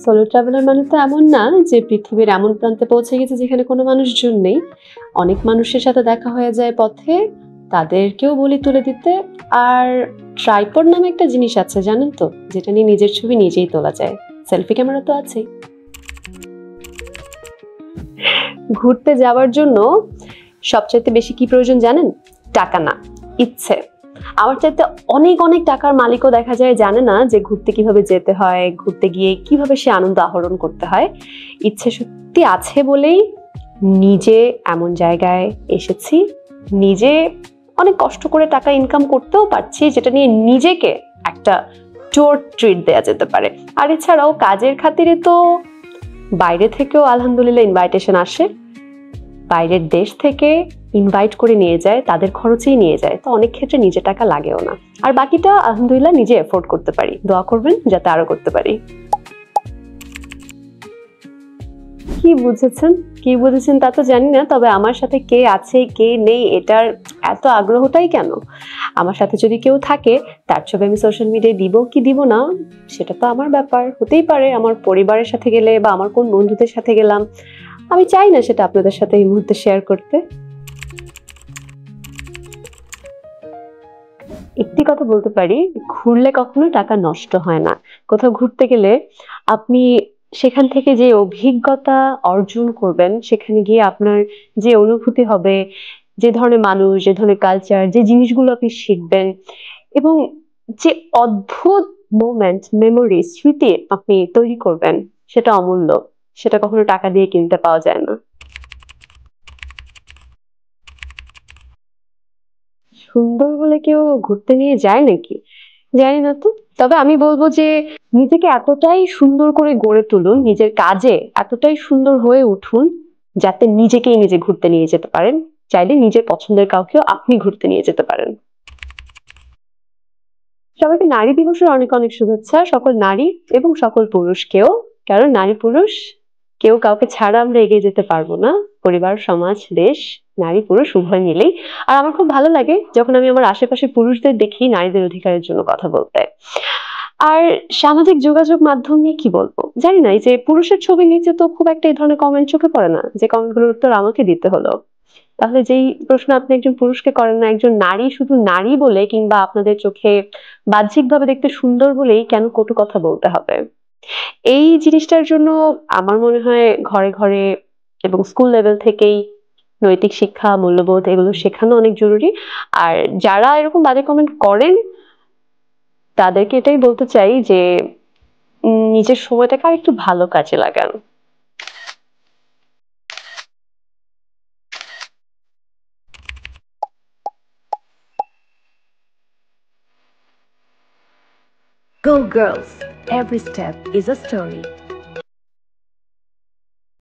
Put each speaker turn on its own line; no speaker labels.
Solo traveller মানে তো এমন না যে পৃথিবীর এমন প্রান্তে পৌঁছে গেছে যেখানে কোনো মানুষজন নেই। অনেক মানুষের সাথে দেখা হয়ে যায় পথে, তাদেরকেও বলি তুলে দিতে। আর ট্রাইপড নামে একটা জিনিস আছে জানেন তো, যেটা নিয়ে নিজের ছবি নিজেই তোলা যায়। সেলফি ক্যামেরা তো আছেই। ঘুরতে যাওয়ার জন্য সবচাইতে বেশি কি প্রয়োজন জানেন? টাকা না, ইচ্ছে। আমার চাইতে অনেক অনেক টাকার মালিকও দেখা যায় জানে না যে ঘুরতে কিভাবে যেতে হয়, ঘুরতে গিয়ে কিভাবে সে আনন্দ আহরণ করতে হয়। ইচ্ছে সত্যি আছে বলেই নিজে এমন জায়গায় এসেছি, নিজে অনেক কষ্ট করে টাকা ইনকাম করতেও পারছি, যেটা নিয়ে নিজেকে একটা ট্যুর ট্রিট দেয়া যেতে পারে। আর এছাড়াও কাজের খাতিরে তো বাইরে থেকেও আলহামদুলিল্লাহ ইনভাইটেশন আসে, বাইরের দেশ থেকে ইনভাইট করে নিয়ে যায়, তাদের খরচেই নিয়ে যায়, তো অনেক ক্ষেত্রে নিজে টাকা লাগেও না। আর বাকিটা আলহামদুলিল্লাহ নিজে এফোর্ড করতে পারি। দোয়া করবেন যাতে আরো করতে পারি। কি বুঝেছেন তা তো জানি না, তবে আমার সাথে কে আছে কে নেই এটার এত আগ্রহটাই কেন? আমার সাথে যদি কেউ থাকে তার ছবি আমি সোশ্যাল মিডিয়ায় দিব কি দিব না সেটা তো আমার ব্যাপার। হতেই পারে আমার পরিবারের সাথে গেলে বা আমার কোন বন্ধুদের সাথে গেলাম, আমি চাই না সেটা আপনাদের সাথে এই মুহূর্তে শেয়ার করতে। একটি কথা বলতে পারি, ঘুরলে কখনো টাকা নষ্ট হয় না। কোথাও ঘুরতে গেলে আপনি সেখান থেকে যে অভিজ্ঞতা অর্জন করবেন, সেখানে গিয়ে আপনার যে অনুভূতি হবে, যে ধরনের মানুষ, যে ধরনের কালচার, যে জিনিসগুলো আপনি শিখবেন, এবং যে অদ্ভুত মোমেন্ট, মেমোরি, স্মৃতি আপনি তৈরি করবেন, সেটা অমূল্য। সেটা কখনো টাকা দিয়ে কিনতে পাওয়া যায় না। সুন্দর বলে কেউ ঘুরতে নিয়ে যায় নাকি? জানি না তো। তবে আমি বলবো যে নিজেকে এতটাই সুন্দর করে গড়ে তুলুন, নিজের কাজে এতটাই সুন্দর হয়ে উঠুন যাতে নিজেকেই নিজে ঘুরতে নিয়ে যেতে পারেন। চাইলে নিজের পছন্দের কাউকেও আপনি ঘুরতে নিয়ে যেতে পারেন। সবাইকে নারী দিবসের অনেক অনেক শুভেচ্ছা, সকল নারী এবং সকল পুরুষকেও। কারণ নারী পুরুষ কেউ কাউকে ছাড়া আমরা এগিয়ে যেতে পারবো না। পরিবার, সমাজ, দেশ, নারী পুরুষ উভয় মিলেই। আর আমার খুব ভালো লাগে যখন আমি আমার আশেপাশে পুরুষদের দেখি নারীদের অধিকারের জন্য কথা বলতে। আর সামাজিক যোগাযোগ মাধ্যম নিয়ে কি বলবো জানি না, এই যে পুরুষের ছবির নিচে তো খুব একটা এই ধরনের কমেন্ট চোখে পড়ে না, যে কমেন্টগুলোর উত্তর আমাকে দিতে হলো। তাহলে যেই প্রশ্ন আপনি একজন পুরুষকে করেন না, একজন নারী শুধু নারী বলে কিংবা আপনাদের চোখে বাহ্যিকভাবে দেখতে সুন্দর বলেই কেন কটু কথা বলতে হবে? এই জিনিসটার জন্য আমার মনে হয় ঘরে ঘরে এবং স্কুল লেভেল থেকেই নৈতিক শিক্ষা, মূল্যবোধ এগুলো শেখানো অনেক জরুরি। আর যারা এরকম বাজে কমেন্ট করেন তাদেরকে এটাই বলতে চাই যে নিজের সময়টাকে আর একটু ভালো কাজে লাগান।
Go girls! Every step is a story.